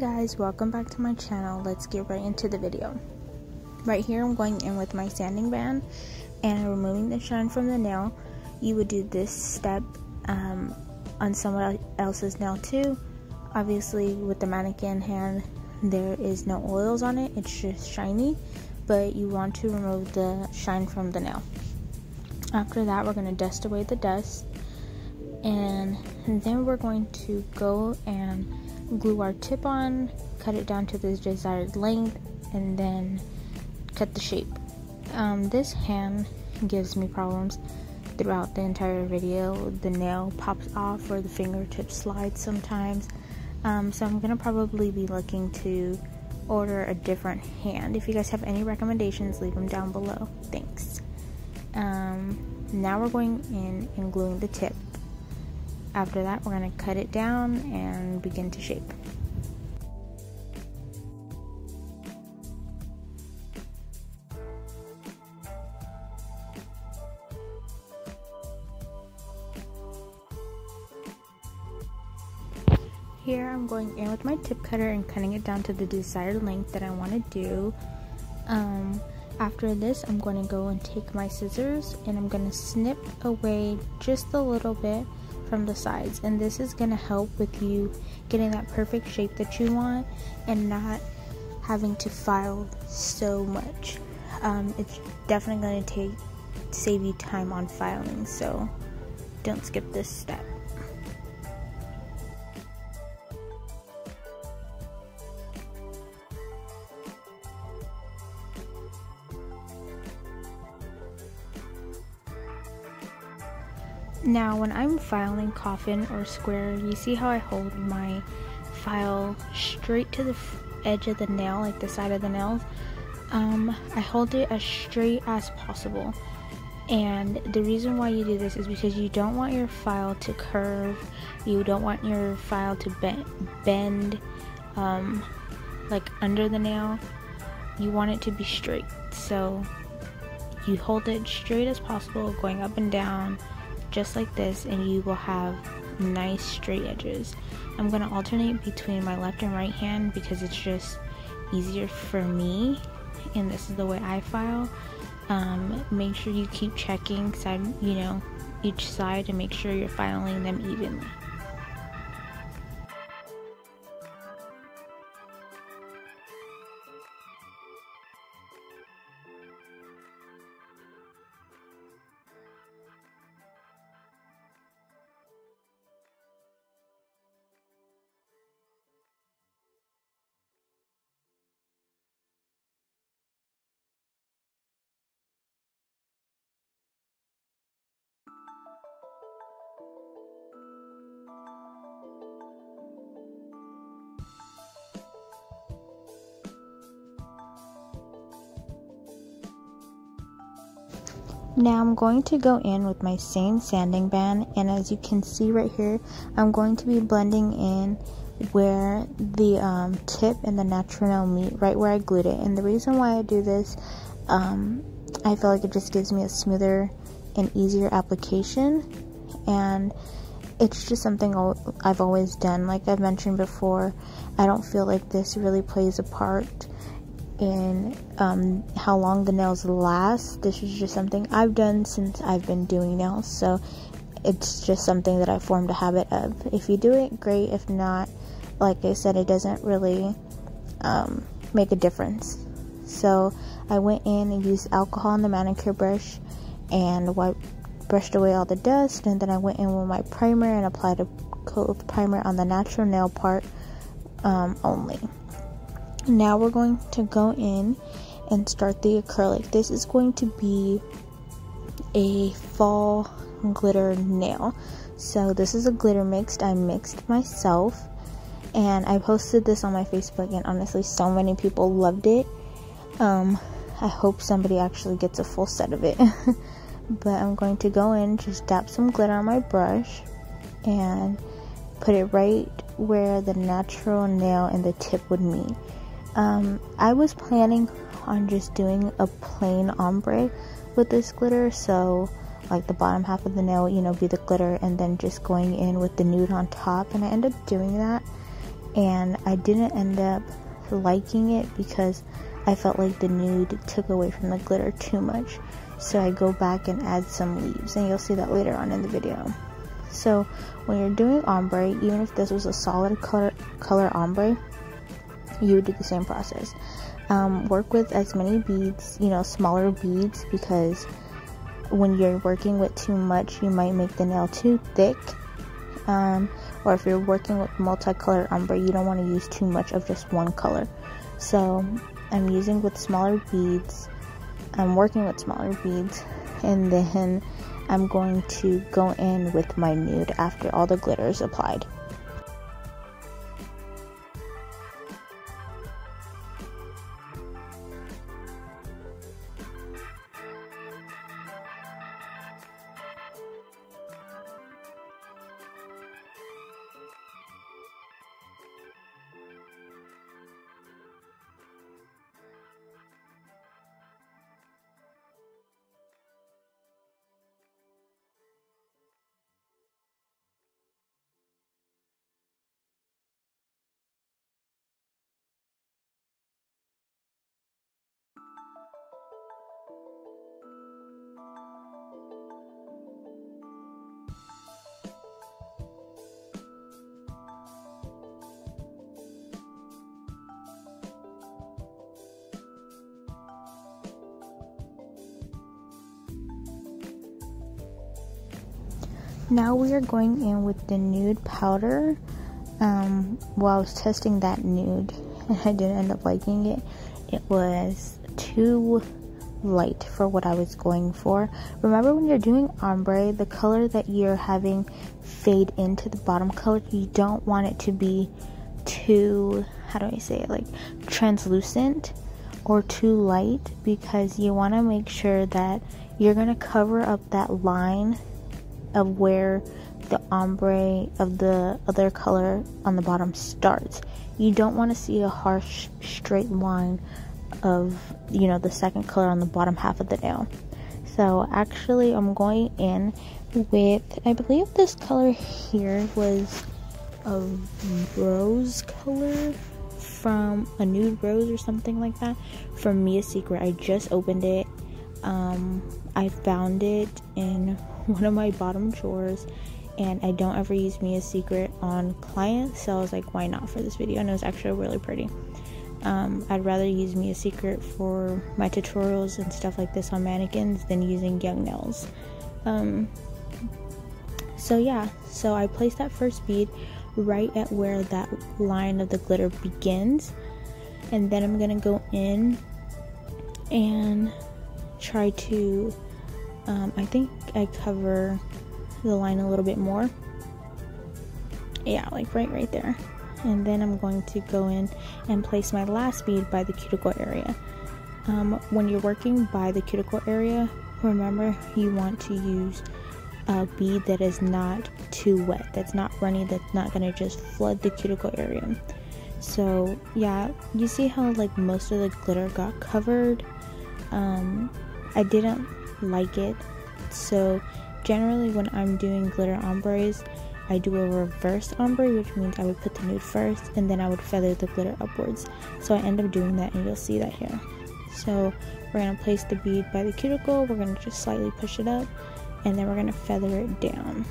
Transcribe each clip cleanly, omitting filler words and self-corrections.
guys, welcome back to my channel. Let's get right into the video. Right here I'm going in with my sanding band and removing the shine from the nail. You would do this step on someone else's nail too. Obviously with the mannequin hand there is no oils on it, it's just shiny, but you want to remove the shine from the nail. After that we're going to dust away the dust, and then we're going to go and glue our tip on, cut it down to the desired length, and then cut the shape. This hand gives me problems throughout the entire video. The nail pops off or the fingertip slides sometimes, so I'm gonna probably be looking to order a different hand. If you guys have any recommendations, leave them down below. Thanks. Now we're going in and gluing the tip. After that, we're going to cut it down and begin to shape. Here I'm going in with my tip cutter and cutting it down to the desired length that I want to do. After this, I'm going to go and take my scissors and I'm going to snip away just a little bit from the sides, and this is going to help with you getting that perfect shape that you want and not having to file so much. It's definitely going to save you time on filing, so don't skip this step. Now when I'm filing coffin or square, you see how I hold my file straight to the edge of the nail, like the side of the nails? I hold it as straight as possible, and the reason why you do this is because you don't want your file to curve, you don't want your file to bend like under the nail. You want it to be straight, so you hold it straight as possible, going up and down just like this, and you will have nice straight edges. I'm going to alternate between my left and right hand because it's just easier for me, and this is the way I file. Make sure you keep checking each side to make sure you're filing them evenly. Now I'm going to go in with my same sanding band, and as you can see right here, I'm going to be blending in where the tip and the natural nail meet, right where I glued it. And the reason why I do this, I feel like it just gives me a smoother and easier application, and it's just something I've always done. Like I've mentioned before, I don't feel like this really plays a part in how long the nails last. This is just something I've done since I've been doing nails, so it's just something that I formed a habit of. If you do it, great. If not, like I said, it doesn't really make a difference. So I went in and used alcohol on the manicure brush and brushed away all the dust, and then I went in with my primer and applied a coat of primer on the natural nail part only. Now we're going to go in and start the acrylic. This is going to be a fall glitter nail. So this is a glitter mixed. I mixed myself, and I posted this on my Facebook, and honestly so many people loved it. I hope somebody actually gets a full set of it. But I'm going to go in, just dab some glitter on my brush and put it right where the natural nail and the tip would meet. I was planning on just doing a plain ombre with this glitter, so like the bottom half of the nail, be the glitter, and then just going in with the nude on top, and I ended up doing that, and I didn't end up liking it because I felt like the nude took away from the glitter too much. So I go back and add some leaves, and you'll see that later on in the video. So when you're doing ombre, even if this was a solid color ombre, you would do the same process. Work with as many beads, smaller beads, because when you're working with too much, you might make the nail too thick. Or if you're working with multicolored ombre, you don't want to use too much of just one color. So I'm using with smaller beads. I'm working with smaller beads, and then I'm going to go in with my nude after all the glitter is applied. Now we are going in with the nude powder. While I was testing that nude, and I didn't end up liking it. It was too light for what I was going for. Remember, when you're doing ombre, the color that you're having fade into the bottom color, you don't want it to be too, how do I say it, like translucent or too light, because you want to make sure that you're going to cover up that line of where the ombre of the other color on the bottom starts. You don't want to see a harsh straight line of, the second color on the bottom half of the nail. So actually I'm going in with, I believe this color here was a rose color, from a nude rose or something like that, from Mia Secret. I just opened it. I found it in one of my bottom drawers, and I don't ever use Mia Secret on clients, so I was like, why not for this video? And it was actually really pretty. I'd rather use Mia Secret for my tutorials and stuff like this on mannequins than using Young Nails. So yeah, so I placed that first bead right at where that line of the glitter begins, and then I'm gonna go in and try to I think I cover the line a little bit more, yeah, like right there. And then I'm going to go in and place my last bead by the cuticle area. When you're working by the cuticle area, remember, you want to use a bead that is not too wet, that's not runny, that's not going to just flood the cuticle area. So yeah, you see how like most of the glitter got covered? I didn't like it. So generally when I'm doing glitter ombres, I do a reverse ombre, which means I would put the nude first and then I would feather the glitter upwards. So I end up doing that, and you'll see that here. So we're going to place the bead by the cuticle, we're going to just slightly push it up, and then we're going to feather it down.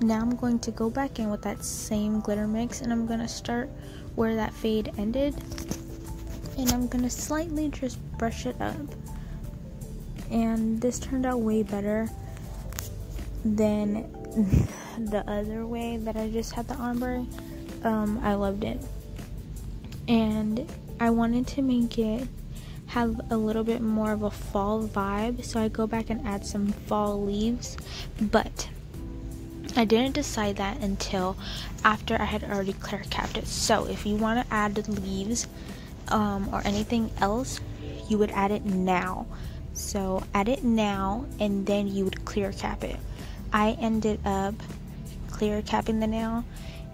Now I'm going to go back in with that same glitter mix, and I'm going to start where that fade ended, and I'm going to slightly just brush it up. And this turned out way better. than the other way that I just had the ombre. I loved it, and I wanted to make it have a little bit more of a fall vibe, so I go back and add some fall leaves, but I didn't decide that until after I had already clear capped it. So if you want to add leaves or anything else, you would add it now. So add it now, and then you would clear cap it. I ended up clear capping the nail,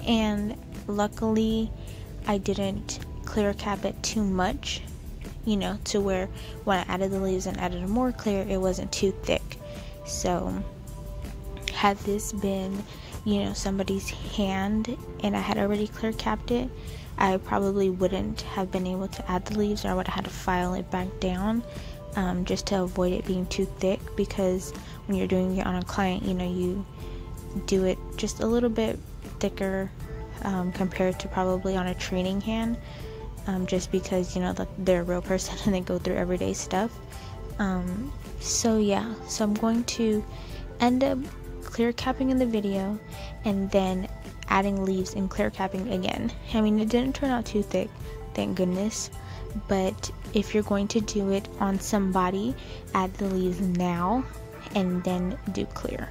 and luckily I didn't clear cap it too much, you know, to where when I added the leaves and added more clear, it wasn't too thick. So had this been, you know, somebody's hand and I had already clear capped it, I probably wouldn't have been able to add the leaves, or I would have had to file it back down, just to avoid it being too thick, because when you're doing it on a client, you know, you do it just a little bit thicker compared to probably on a training hand, just because, you know, they're a real person and they go through everyday stuff. So yeah, so I'm going to end up clear capping in the video and then adding leaves and clear capping again. I mean, it didn't turn out too thick, thank goodness, but if you're going to do it on somebody, add the leaves now and then do clear.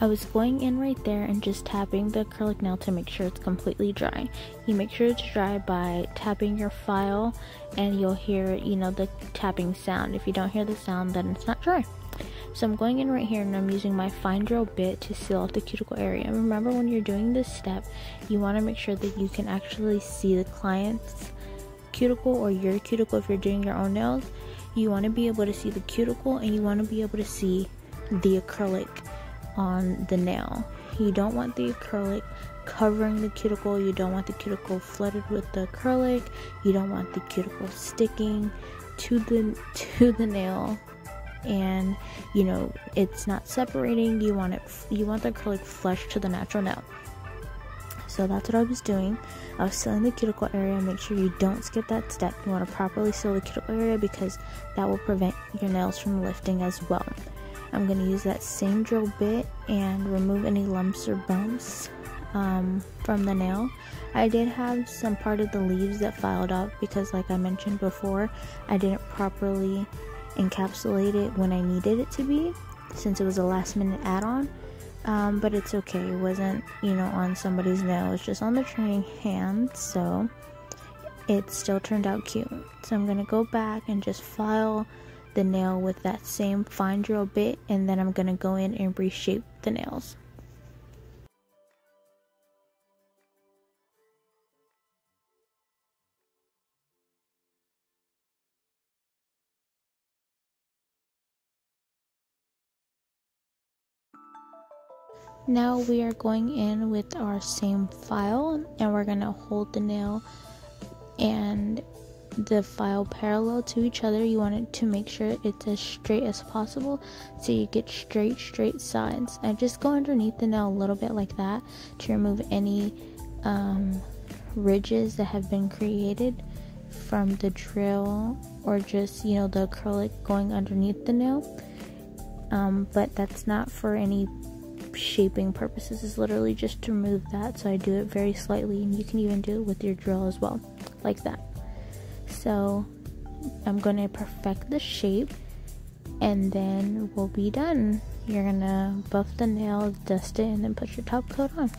I was going in right there and just tapping the acrylic nail to make sure it's completely dry. You make sure it's dry by tapping your file, and you'll hear, the tapping sound. If you don't hear the sound, then it's not dry. So I'm going in right here and I'm using my fine drill bit to seal off the cuticle area. And remember, when you're doing this step, you want to make sure that you can actually see the client's cuticle or your cuticle. If you're doing your own nails, you want to be able to see the cuticle and you want to be able to see the acrylic on the nail. You don't want the acrylic covering the cuticle. You don't want the cuticle flooded with the acrylic. You don't want the cuticle sticking to the nail, and it's not separating. You want the acrylic flush to the natural nail. So that's what I was doing. I was sealing the cuticle area. Make sure you don't skip that step. You want to properly seal the cuticle area because that will prevent your nails from lifting as well. I'm going to use that same drill bit and remove any lumps or bumps from the nail. I did have some part of the leaves that filed up because, like I mentioned before, I didn't properly encapsulate it when I needed it to be, since it was a last minute add-on. But it's okay. It wasn't on somebody's nail. It was just on the training hand, so it still turned out cute. So I'm gonna go back and just file the nail with that same fine drill bit, and then I'm gonna go in and reshape the nails. Now we are going in with our same file, and we're gonna hold the nail and the file parallel to each other. You want it to make sure it's as straight as possible so you get straight sides. I just go underneath the nail a little bit like that to remove any ridges that have been created from the drill or just the acrylic going underneath the nail. But that's not for any shaping purposes. It's literally just to remove that. So I do it very slightly, and you can even do it with your drill as well, like that. So I'm gonna perfect the shape and then we'll be done. You're gonna buff the nail, dust it, and then put your top coat on.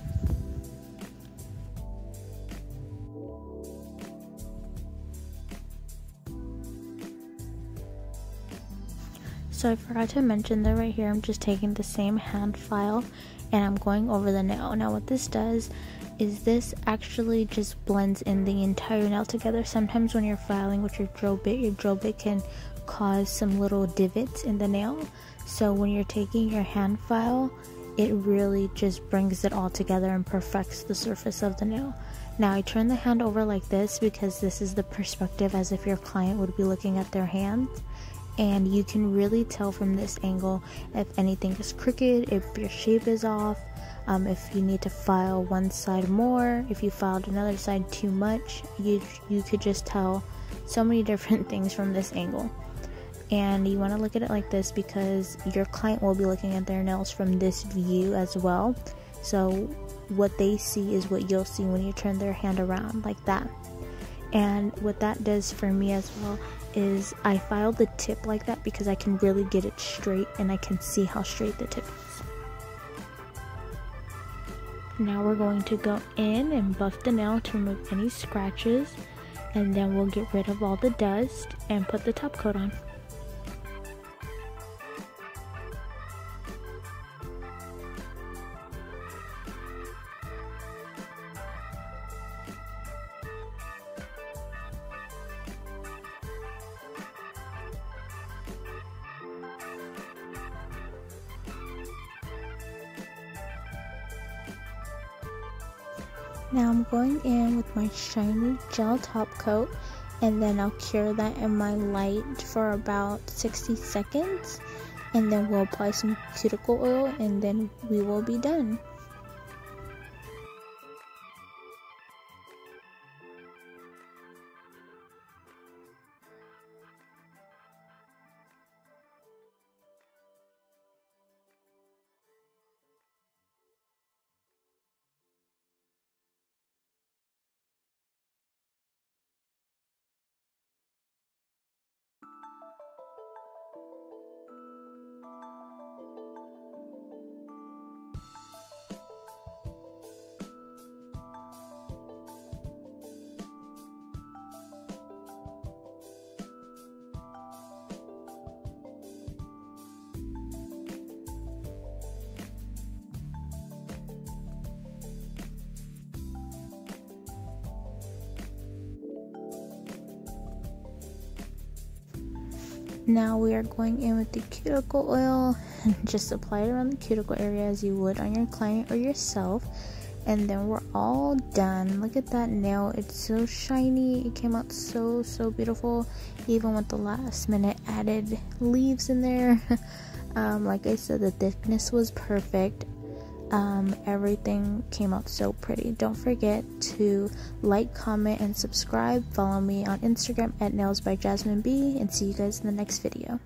So I forgot to mention that right here I'm just taking the same hand file and I'm going over the nail. Now what this does is this actually just blends in the entire nail together. Sometimes when you're filing with your drill bit can cause some little divots in the nail. So when you're taking your hand file, it really just brings it all together and perfects the surface of the nail. Now I turn the hand over like this because this is the perspective as if your client would be looking at their hands. And you can really tell from this angle if anything is crooked, if your shape is off, if you need to file one side more, if you filed another side too much. You could just tell so many different things from this angle. And you want to look at it like this because your client will be looking at their nails from this view as well. So what they see is what you'll see when you turn their hand around like that. And what that does for me as well is I file the tip like that because I can really get it straight and I can see how straight the tip is. Now we're going to go in and buff the nail to remove any scratches, and then we'll get rid of all the dust and put the top coat on. Now I'm going in with my shiny gel top coat, and then I'll cure that in my light for about 60 seconds, and then we'll apply some cuticle oil, and then we will be done. Now we are going in with the cuticle oil. Just apply it around the cuticle area as you would on your client or yourself. And then we're all done. Look at that nail. It's so shiny. It came out so beautiful, even with the last minute added leaves in there. Like I said, the thickness was perfect. Everything came out so pretty. Don't forget to like, comment, and subscribe. Follow me on Instagram at nailsbyjasmineb, and see you guys in the next video.